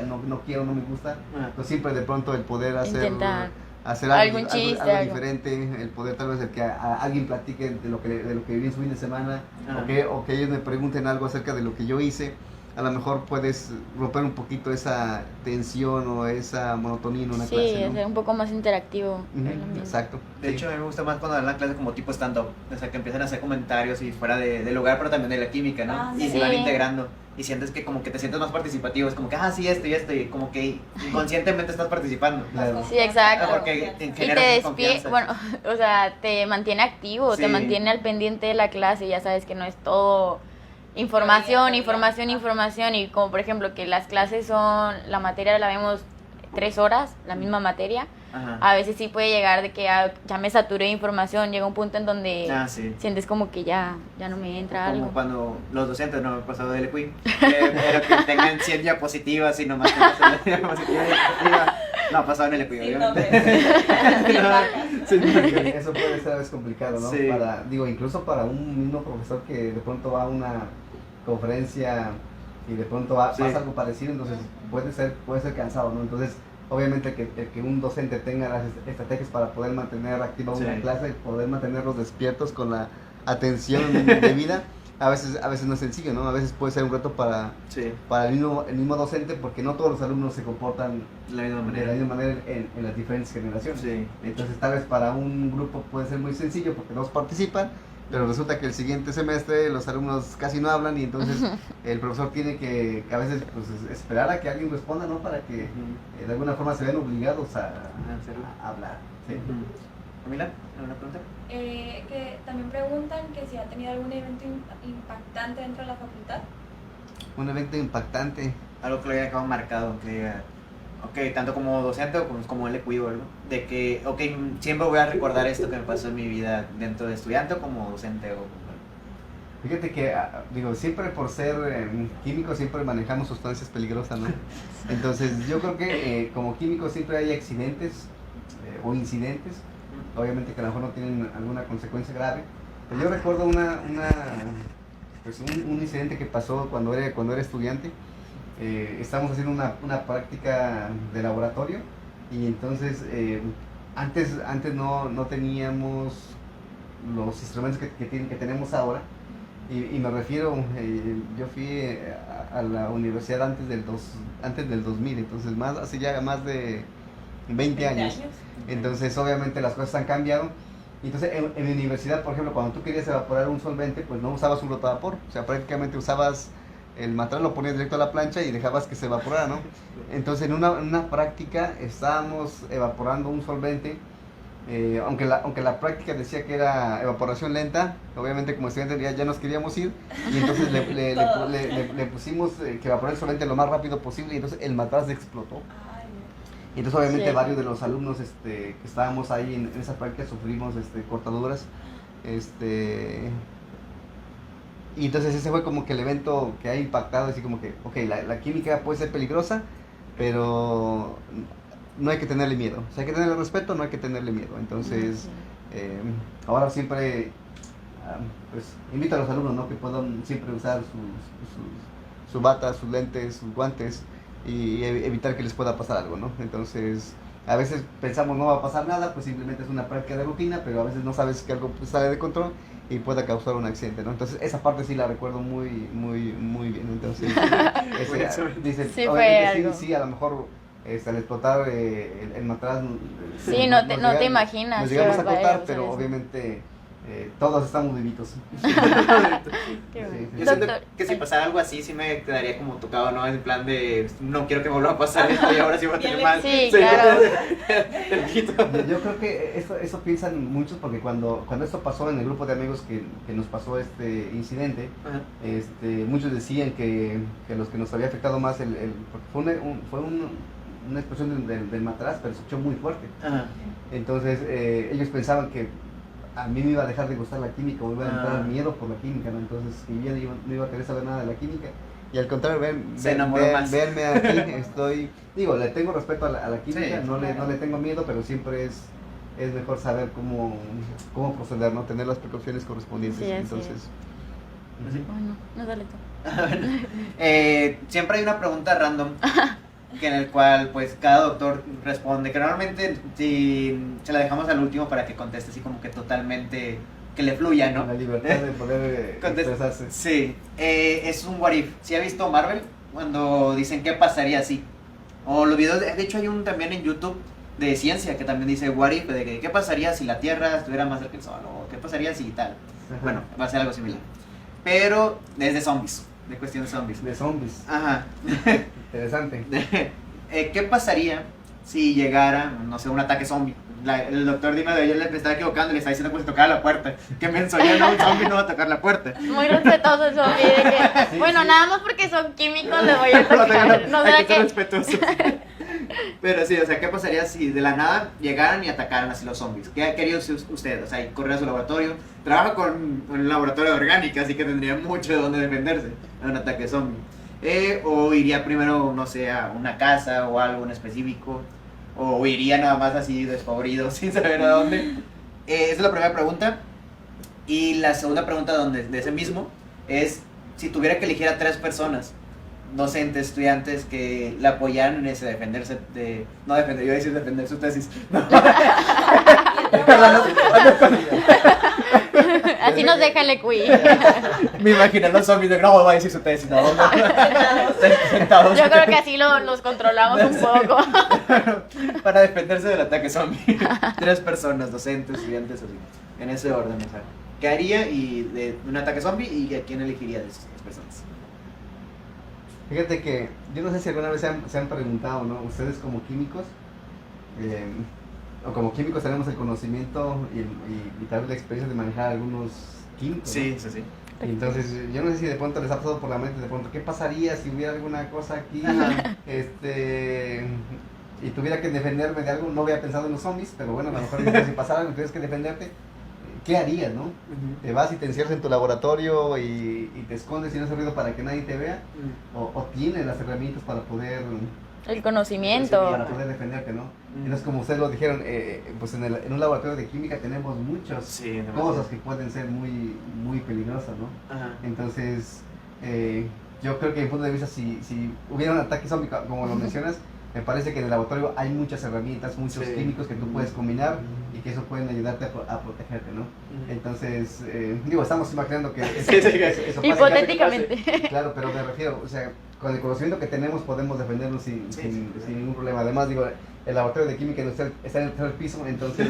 no quiero, no me gusta. Pues siempre de pronto el poder Intentar. hacer Algún chiste, algo algo. diferente, el poder tal vez el que alguien platique de lo que viví en su fin de semana, Ajá. o que ellos me pregunten algo acerca de lo que yo hice. A lo mejor puedes romper un poquito esa tensión o esa monotonía en una Sí, clase, ¿no? ser un poco más interactivo. Ujú, es lo mismo. exacto. De hecho, a mí me gusta más cuando dan la clase como tipo stand-up. O sea, que empiezan a hacer comentarios y fuera de lugar, pero también de la química, ¿no? Ah, Y sí. se van integrando. Y sientes que como que te sientes más participativo. Es como que, sí, esto y esto. Y como que inconscientemente estás participando. Claro. Sí, exacto. Porque Y generas te esa confianza. bueno, o sea, te mantiene activo, te Sí. mantiene al pendiente de la clase, ya sabes que no es todo información, y como por ejemplo que las clases la materia la vemos 3 horas, la misma materia, Ajá. a veces sí puede llegar de que ya me saturé de información, llega un punto en donde Sí. sientes como que ya no me entra Como algo. cuando los docentes, no me pasado del EQUI, pero que tengan 100 diapositivas y nomás tengas la diapositiva. No, pasado en el EQUI, Sí, obviamente. Sí, Eso puede ser a veces complicado, ¿no? Sí. Incluso para un mismo profesor que de pronto va a una conferencia y de pronto Sí. pasa algo parecido, entonces puede ser cansado, ¿no? Entonces, obviamente que un docente tenga las estrategias para poder mantener activa una Sí. clase, poder mantenerlos despiertos con la atención debida, a veces no es sencillo, ¿no? A veces puede ser un reto para Sí, el mismo docente, porque no todos los alumnos se comportan de la misma de manera. la misma manera en las diferentes generaciones. Sí, Entonces tal vez para un grupo puede ser muy sencillo porque todos participan, pero resulta que el siguiente semestre los alumnos casi no hablan y entonces el profesor tiene que a veces pues, esperar a que alguien responda, ¿no? Para que de alguna forma se vean obligados a hablar. ¿Sí? Camila, ¿alguna pregunta? Que también preguntan que si ha tenido algún evento impactante dentro de la facultad. Un evento impactante. Algo que lo haya dejado marcado, que diga, ok, tanto como docente o como LQI o algo, de que, ok, siempre voy a recordar esto que me pasó en mi vida dentro de estudiante o como docente o... Fíjate que, digo, siempre por ser químicos siempre manejamos sustancias peligrosas, ¿no? Entonces yo creo que como químicos siempre hay accidentes o incidentes, obviamente que a lo mejor no tienen alguna consecuencia grave, pero yo recuerdo pues un incidente que pasó cuando era estudiante. Estábamos haciendo una práctica de laboratorio y entonces antes no teníamos los instrumentos que tenemos ahora y me refiero, yo fui a la universidad antes del 2000, entonces hace ya más de 20 años. Entonces obviamente las cosas han cambiado. Entonces en mi universidad, por ejemplo, cuando tú querías evaporar un solvente, pues no usabas un rotavapor, o sea, prácticamente usabas el material, lo ponías directo a la plancha y dejabas que se evaporara, ¿no? Entonces en una práctica estábamos evaporando un solvente, aunque la práctica decía que era evaporación lenta, obviamente como estudiantes ya nos queríamos ir y entonces le pusimos que evaporara el solvente lo más rápido posible y entonces el matraz explotó. Y entonces obviamente Sí. varios de los alumnos que estábamos ahí en esa práctica sufrimos cortaduras. Y entonces ese fue como que el evento que ha impactado, así como que, ok, la química puede ser peligrosa, pero no hay que tenerle miedo. O sea, hay que tenerle respeto, no hay que tenerle miedo. Entonces, ahora siempre, pues, invito a los alumnos, ¿no? Que puedan siempre usar su bata, sus lentes, sus guantes y evitar que les pueda pasar algo, ¿no? Entonces, a veces pensamos no va a pasar nada, pues simplemente es una práctica de rutina, pero a veces no sabes que algo sale de control y pueda causar un accidente, ¿no? Entonces esa parte sí la recuerdo muy bien. Entonces dice, Sí, fue obviamente algo. sí, a lo mejor al explotar el matraz Sí, no te imaginas nos que llegamos a vaya a cortar, pasar pero eso. obviamente todos estamos vivitos. Qué Sí, bueno. sí. Yo siento Doctor, que si pasara algo así, sí me quedaría como tocado, ¿no? En plan de, no quiero que me vuelva a pasar esto y ahora sí voy a tener mal. Sí, claro. Yo creo que eso piensan muchos porque cuando esto pasó en el grupo de amigos que nos pasó este incidente, Ajá. muchos decían que los que nos había afectado más porque fue una explosión del matraz, pero se echó muy fuerte. Ajá. Entonces ellos pensaban que a mí me iba a dejar de gustar la química o me iba a entrar Ah. miedo por la química, ¿no? Entonces que yo no iba a querer saber nada de la química. Y al contrario, Se enamoró más. verme aquí, le tengo respeto a la química, Sí, no claro. le tengo miedo, pero siempre es mejor saber cómo proceder, ¿no? Tener las precauciones correspondientes. Sí, así Entonces, Bueno, no dale tú. Siempre hay una pregunta random en el cual pues cada doctor responde, que normalmente si se la dejamos al último para que conteste así como que totalmente, que le fluya, ¿no? la libertad de poder expresarse. Sí, es un what if. ¿Sí ha visto Marvel? Cuando dicen qué pasaría si, o los videos, de hecho hay un también en YouTube de ciencia que también dice what if, de que qué pasaría si la Tierra estuviera más cerca del Sol, o qué pasaría si tal. Ajá. Bueno, va a ser algo similar, pero es de zombies, de cuestión de zombies. De zombies. Ajá. Interesante. ¿Qué pasaría si llegara, no sé, un ataque zombie? El doctor Dino de ayer le estaba equivocando y le estaba diciendo que se tocara la puerta. Que me ensoñó, no, un zombie no va a tocar la puerta. Muy respetuoso eso, de que, Sí, bueno, sí. nada más porque son químicos les voy a tocar. No Hay sea que ser que... respetuosos. Pero sí, o sea, ¿qué pasaría si de la nada llegaran y atacaran así los zombies? ¿Qué haría usted? O sea, correr a su laboratorio. Trabaja con un laboratorio de orgánica, así que tendría mucho de dónde defenderse de un ataque zombie. O iría primero, no sé, a una casa o algo en específico. O iría nada más así despavorido sin saber a dónde. Esa es la primera pregunta. Y la segunda pregunta de ese mismo es si tuviera que elegir a 3 personas, docentes, estudiantes, que la apoyaran en ese defenderse de... No defender, yo iba a decir defender su tesis. No. Así Así nos deja el EQI. Me imagino los zombies de no va a decir su tesis, no. Sentados. Yo creo que así los controlamos un poco. Para defenderse del ataque zombie. 3 personas, docentes, estudiantes, así. En ese orden, o sea. ¿Qué haría y de un ataque zombie y a quién elegiría de esas personas? Fíjate que yo no sé si alguna vez se han preguntado, ¿no? Ustedes como químicos, o como químicos tenemos el conocimiento y tal vez la experiencia de manejar algunos químicos. Sí, ¿no? sí, sí. Y entonces yo no sé si de pronto les ha pasado por la mente, de pronto, ¿qué pasaría si hubiera alguna cosa aquí? Y tuviera que defenderme de algo. No había pensado en los zombies, pero bueno, a lo mejor si pasara algo, tienes que defenderte. ¿Qué harías, no? Te vas y te encierras en tu laboratorio y te escondes y no haces ruido para que nadie te vea, o tienes las herramientas para poder El conocimiento. para poder defenderte, ¿no? Entonces, como ustedes lo dijeron, pues en un laboratorio de química tenemos muchas cosas que pueden ser muy, muy peligrosas, ¿no? Ajá. Entonces, yo creo que, en punto de vista, si hubiera un ataque zombie, como lo mencionas, me parece que en el laboratorio hay muchas herramientas, muchos químicos que tú puedes combinar y que eso pueden ayudarte a protegerte, ¿no? Entonces, estamos imaginando que eso pasa. Hipotéticamente. Claro, pero me refiero, o sea, con el conocimiento que tenemos podemos defendernos sin ningún problema. Además, digo, el laboratorio de química industrial está en el 3er piso, entonces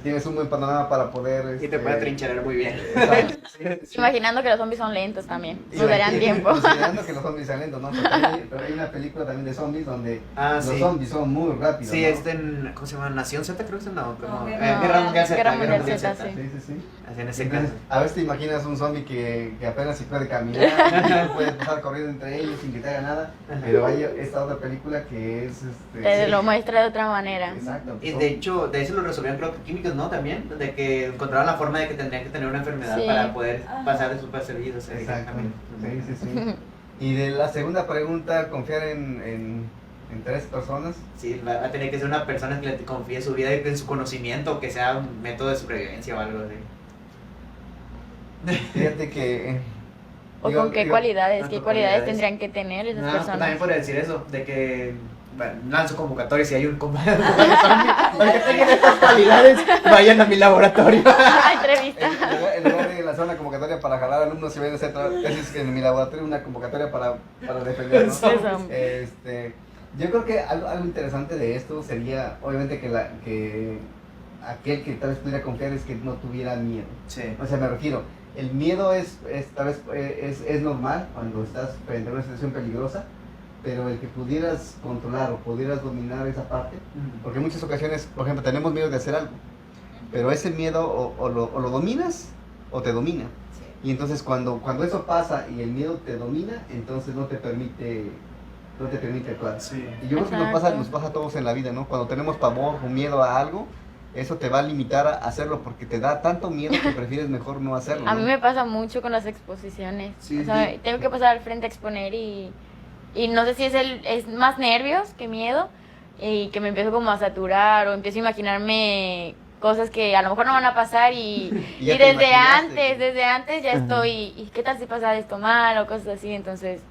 tienes un buen panorama para poder... Y te puede trincherar muy bien. Imaginando que los zombies son lentos también. Y Nos darían tiempo. Considerando que los zombies son lentos, ¿no? Pero hay una película también de zombies donde los zombies son muy rápidos. Sí, ¿no? ¿cómo se llama? Nación Z, creo que es Guerra Mundial Z. Guerra Mundial Z, sí. Sí. Así en ese Entonces, caso. a veces te imaginas un zombie que apenas si puede caminar, puede pasar corriendo entre ellos sin que te haga nada, pero hay esta otra película que es... Te lo muestra de otra manera. Exacto. Y de hecho, de eso lo resolvían creo que químicos, ¿no? También, de que encontraron la forma de que tendrían que tener una enfermedad Sí. para poder pasar de superservidos. Exactamente. Sí. Y de la segunda pregunta, confiar en 3 personas. Sí, va a tener que ser una persona que le confíe su vida y en su conocimiento, que sea un método de supervivencia o algo así. Fíjate que... ¿O con qué cualidades? ¿Qué cualidades cualidades tendrían que tener esas No, personas? también podría decir eso, de que lanzo convocatorias si hay un compañero para que tengan estas cualidades, vayan a mi laboratorio. Entrevista. En lugar de lanzar una convocatoria para jalar alumnos, si vayan a hacer tesis en mi laboratorio, una convocatoria para defendernos. Eso. Yo creo que algo interesante de esto sería, obviamente, que aquel que tal vez pudiera confiar es que no tuviera miedo. Sí. O sea, me refiero, el miedo tal vez es normal cuando estás frente a una situación peligrosa, pero el que pudieras controlar o pudieras dominar esa parte, porque en muchas ocasiones, por ejemplo, tenemos miedo de hacer algo, pero ese miedo o lo dominas o te domina. Sí. Y entonces cuando eso pasa y el miedo te domina, entonces no te permite actuar. Sí. Y yo creo que nos pasa a todos en la vida, ¿no? Cuando tenemos pavor o miedo a algo, eso te va a limitar a hacerlo porque te da tanto miedo que prefieres mejor no hacerlo. A ¿no? mí me pasa mucho con las exposiciones. Sí, o sea, sí. tengo que pasar al frente a exponer y no sé si es más nervios que miedo y que me empiezo como a saturar o empiezo a imaginarme cosas que a lo mejor no van a pasar y ya te desde imaginaste. antes ya estoy, ¿y qué tal si pasa esto mal o cosas así? Entonces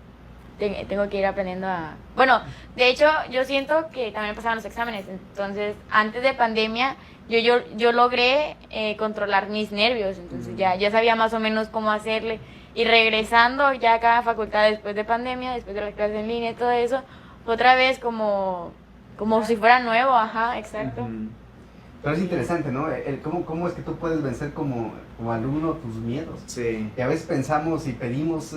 tengo que ir aprendiendo a... Bueno, de hecho yo siento que también pasaban los exámenes, entonces antes de pandemia yo logré controlar mis nervios, entonces ya sabía más o menos cómo hacerle. Y regresando ya a cada facultad después de pandemia, después de las clases en línea y todo eso, otra vez como si fuera nuevo, ajá, exacto. Pero es interesante, ¿no? ¿Cómo es que tú puedes vencer como alumno tus miedos? Sí. Que a veces pensamos y pedimos,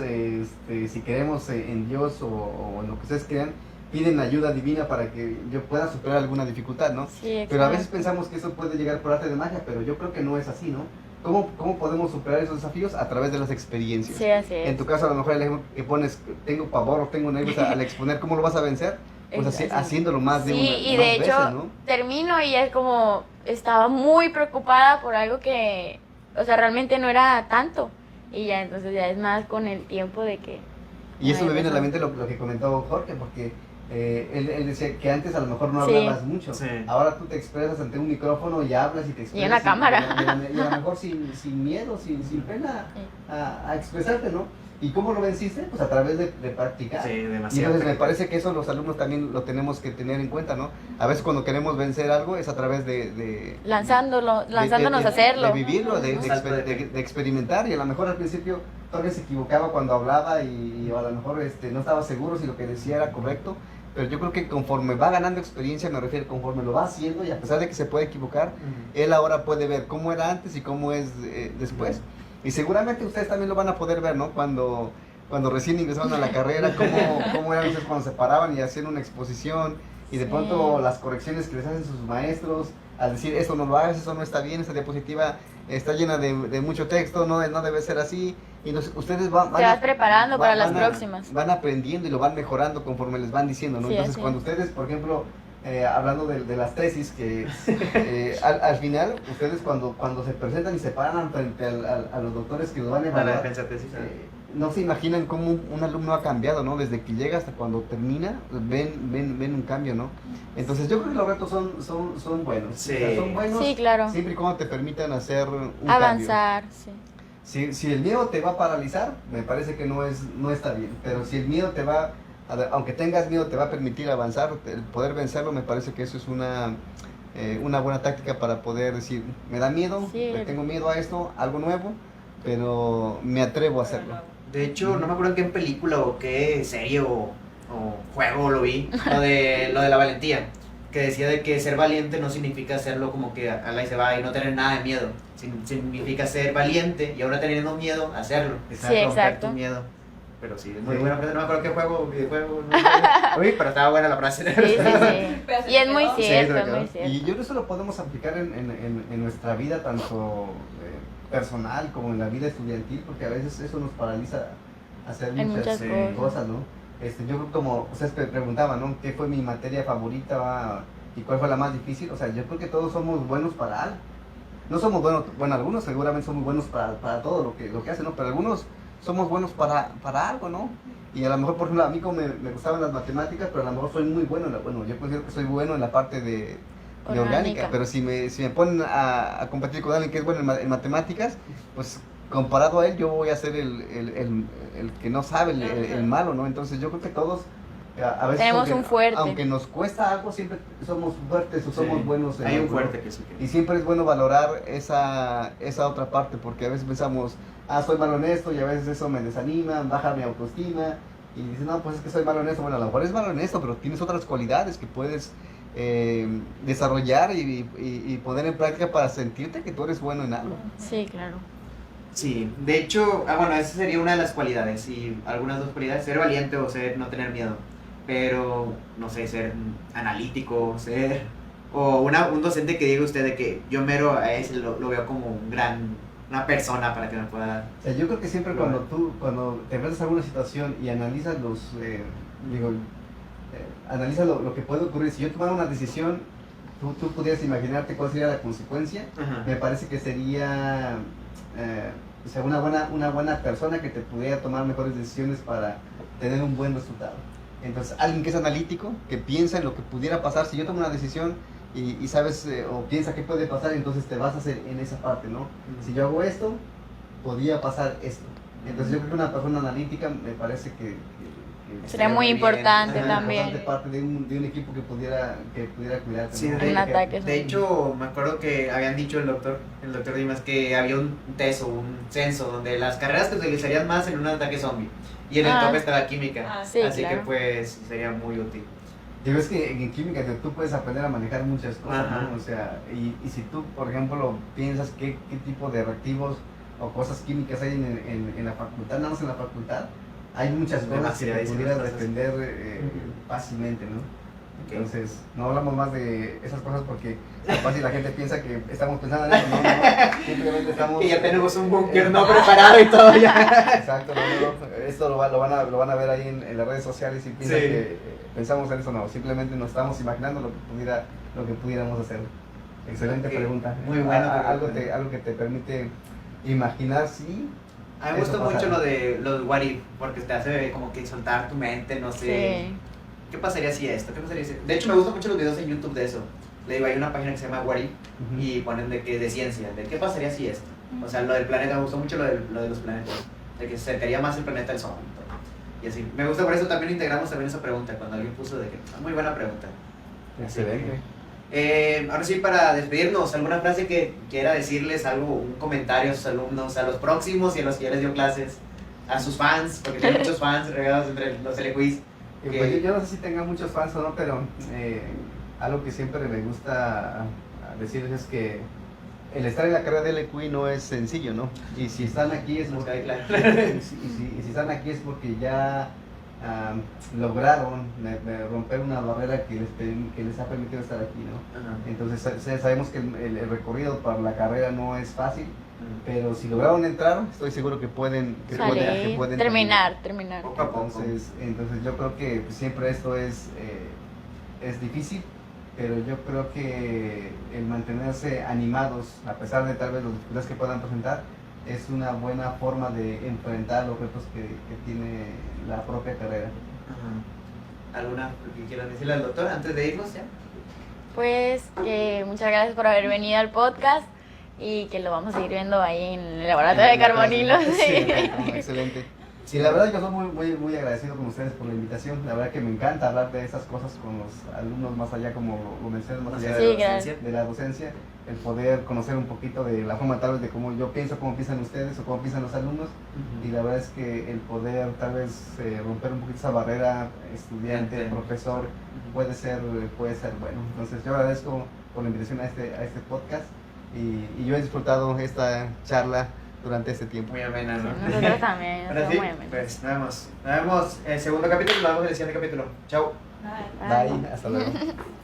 si creemos en Dios o en lo que ustedes crean, piden ayuda divina para que yo pueda superar alguna dificultad, ¿no? Sí, exacto. Pero a veces pensamos que eso puede llegar por arte de magia, pero yo creo que no es así, ¿no? ¿Cómo podemos superar esos desafíos? A través de las experiencias. Sí, así es. En tu caso, a lo mejor el ejemplo que pones, tengo pavor o tengo nervios al exponer, ¿cómo lo vas a vencer? Pues haciéndolo más de Sí, una y más de hecho veces, ¿no? termino y es como estaba muy preocupada por algo que, o sea, realmente no era tanto. Y ya, entonces ya es más con el tiempo de que... Y eso Ay, me viene a la razón. mente lo que comentó Jorge, porque él decía que antes a lo mejor no Sí. hablabas mucho. Sí. Ahora tú te expresas ante un micrófono y hablas y te expresas. una cámara. Y a lo mejor sin miedo, sin pena a expresarte, ¿no? ¿Y cómo lo venciste? Pues a través de practicar. Sí, Y demasiado. entonces me parece que eso los alumnos también lo tenemos que tener en cuenta, ¿no? A veces cuando queremos vencer algo es a través de Lanzándonos a hacerlo. de vivirlo, de experimentar, y a lo mejor al principio todavía se equivocaba cuando hablaba y a lo mejor no estaba seguro si lo que decía era correcto, pero yo creo que conforme va ganando experiencia, me refiero, conforme lo va haciendo, y a pesar de que se puede equivocar, él ahora puede ver cómo era antes y cómo es después. Y seguramente ustedes también lo van a poder ver, ¿no? Cuando recién ingresaron a la carrera, cómo eran ustedes cuando se paraban y hacían una exposición, y de pronto las correcciones que les hacen sus maestros, al decir, esto no lo hagas, eso no está bien, esta diapositiva está llena de mucho texto, no debe ser así, y ustedes Te vas preparando para las próximas. Van aprendiendo y lo van mejorando conforme les van diciendo, ¿no? Sí, Entonces, cuando ustedes, por ejemplo, hablando de las tesis, que al final, ustedes cuando se presentan y se paran frente a los doctores que los van a La evaluar, defensa tesis. no se imaginan cómo un alumno ha cambiado, ¿no? Desde que llega hasta cuando termina, ven un cambio, ¿no? Entonces yo creo que los retos son buenos. Sí. O sea, son buenos, Sí, claro. siempre y cuando te permitan hacer un Avanzar, sí. cambio. Si el miedo te va a paralizar, me parece que no está bien. Pero si el miedo aunque tengas miedo, te va a permitir avanzar, el poder vencerlo, me parece que eso es una buena táctica para poder decir, me da miedo, Sí. le tengo miedo a esto, algo nuevo, pero me atrevo a hacerlo. De hecho, no me acuerdo en qué película o qué serie o juego lo vi, lo de la valentía, que decía de que ser valiente no significa hacerlo como que ala y se va y no tener nada de miedo, significa ser valiente y ahora teniendo miedo, hacerlo. Sí, Romper exacto. tu miedo. Pero sí, es muy Sí. buena frase, no me acuerdo qué juego, videojuego, uy, pero estaba buena la frase. Sí, sí, sí. Y es muy Sí, cierto, se es me muy quedó. cierto. Y yo creo que eso lo podemos aplicar en nuestra vida, tanto personal como en la vida estudiantil, porque a veces eso nos paraliza a hacer Hay muchas muchas cosas, ¿no? Yo creo que como ustedes preguntaban, ¿no? ¿Qué fue mi materia favorita y cuál fue la más difícil? O sea, yo creo que todos somos buenos para algo. No somos buenos, bueno, algunos seguramente somos buenos para todo lo que hacen, ¿no? Pero algunos somos buenos para algo, ¿no? Y a lo mejor, por ejemplo, a mí como me gustaban las matemáticas, pero a lo mejor soy muy bueno, yo considero que soy bueno en la parte de orgánica, pero si me ponen a competir con alguien que es bueno en matemáticas, pues comparado a él yo voy a ser el que no sabe, el malo, ¿no? Entonces yo creo que todos a veces Tenemos un fuerte. aunque nos cuesta algo, siempre somos fuertes o somos Sí. buenos en Hay un algo, ¿no? fuerte que sí que... Y siempre es bueno valorar esa otra parte, porque a veces pensamos, soy malo en esto, y a veces eso me desanima, baja mi autoestima, y dices, no, pues es que soy malo en esto. Bueno, a lo mejor es malo en esto, pero tienes otras cualidades que puedes desarrollar y poner en práctica para sentirte que tú eres bueno en algo. Sí, claro. Sí, de hecho, bueno, esa sería una de las cualidades, y algunas dos cualidades, ser valiente o no tener miedo, pero, no sé, ser analítico, o un docente que diga usted de que yo mero a ese lo veo como una persona para que me pueda... O sea, yo creo que siempre cuando te enfrentas a alguna situación y analizas analiza lo que puede ocurrir, si yo tomara una decisión, tú pudieras imaginarte cuál sería la consecuencia. Ajá. Me parece que sería una buena persona que te pudiera tomar mejores decisiones para tener un buen resultado. Entonces, alguien que es analítico, que piensa en lo que pudiera pasar, si yo tomo una decisión y sabes o piensa qué puede pasar, entonces te basas en esa parte, ¿no? Si yo hago esto, podría pasar esto. Entonces yo creo que una persona analítica me parece que Sería muy importante Ajá. también. importante parte de un equipo que pudiera cuidarte, Sí, ¿no? Un ataque, de hecho, me acuerdo que habían dicho el doctor Dimas que había un test o un censo donde las carreras que utilizarían más en un ataque zombie, y en el top está la química, Ah, sí, así claro. que pues sería muy útil. Digo, es que en química tú puedes aprender a manejar muchas cosas, Ajá. ¿no? O sea, y si tú, por ejemplo, piensas qué tipo de reactivos o cosas químicas hay en la facultad, nada más en la facultad, hay muchas cosas que te Demasiadísimas pudieras cosas. defender fácilmente, ¿no? Ok. Entonces, no hablamos más de esas cosas porque capaz si la gente piensa que estamos pensando en eso, no, simplemente estamos... Que ya tenemos un búnker no preparado y todo ya. Exacto, no. Esto lo van a ver ahí en las redes sociales y piensan Sí. que pensamos en eso, no, simplemente nos estamos imaginando lo que pudiéramos hacer. Excelente Ok, pregunta. muy buena Algo pregunta. que te permite imaginar, sí. A mí me Eso gusta pasa. mucho lo de los what if, porque te hace como que soltar tu mente, no sé. Sí. ¿Qué pasaría si esto? ¿Qué pasaría si...? De hecho, me gustan mucho los videos en YouTube de eso. Le digo, hay una página que se llama What If y ponen de ciencia, de qué pasaría si esto. O sea, lo del planeta, me gustó mucho lo de los planetas. de que se acercaría más el planeta al Sol. Y así, me gusta, por eso también integramos también esa pregunta, cuando alguien puso de que, muy buena pregunta. Excelente. Ahora sí, para despedirnos, ¿alguna frase que quiera decirles, algo, un comentario a sus alumnos, a los próximos y a los que ya les dio clases, a sus fans, porque tienen muchos fans regados entre los LQIs? Pues yo no sé si tenga muchos fans o no, pero algo que siempre me gusta decirles es que el estar en la carrera de LQI no es sencillo, ¿no? Y si están aquí es porque, si están aquí es porque ya lograron romper una barrera que les ha permitido estar aquí, ¿no? Ajá. Entonces sabemos que el recorrido para la carrera no es fácil, pero si lograron entrar, estoy seguro que pueden terminar. Poco a poco. Entonces yo creo que siempre esto es difícil, pero yo creo que el mantenerse animados, a pesar de tal vez las dificultades que puedan presentar, es una buena forma de enfrentar los retos que tiene la propia carrera. Ajá. ¿Alguna que quieran decirle al doctor antes de irnos ya? Pues muchas gracias por haber venido al podcast y que lo vamos a seguir viendo ahí en el laboratorio de carbonilos. Sí, excelente. Sí, la verdad yo soy muy agradecido con ustedes por la invitación. La verdad que me encanta hablar de esas cosas con los alumnos más allá, como lo mencionas, más allá de la docencia. El poder conocer un poquito de la forma tal vez de cómo yo pienso, cómo piensan ustedes o cómo piensan los alumnos. Y la verdad es que el poder tal vez romper un poquito esa barrera estudiante, profesor, puede ser bueno. Entonces yo agradezco por la invitación a este podcast y yo he disfrutado esta charla durante este tiempo. Muy amena, ¿no? Nosotros también, Ahora sí, muy amena. pues nos vemos el segundo capítulo y nos vemos en el siguiente capítulo. Chao. Bye. Bye, hasta luego.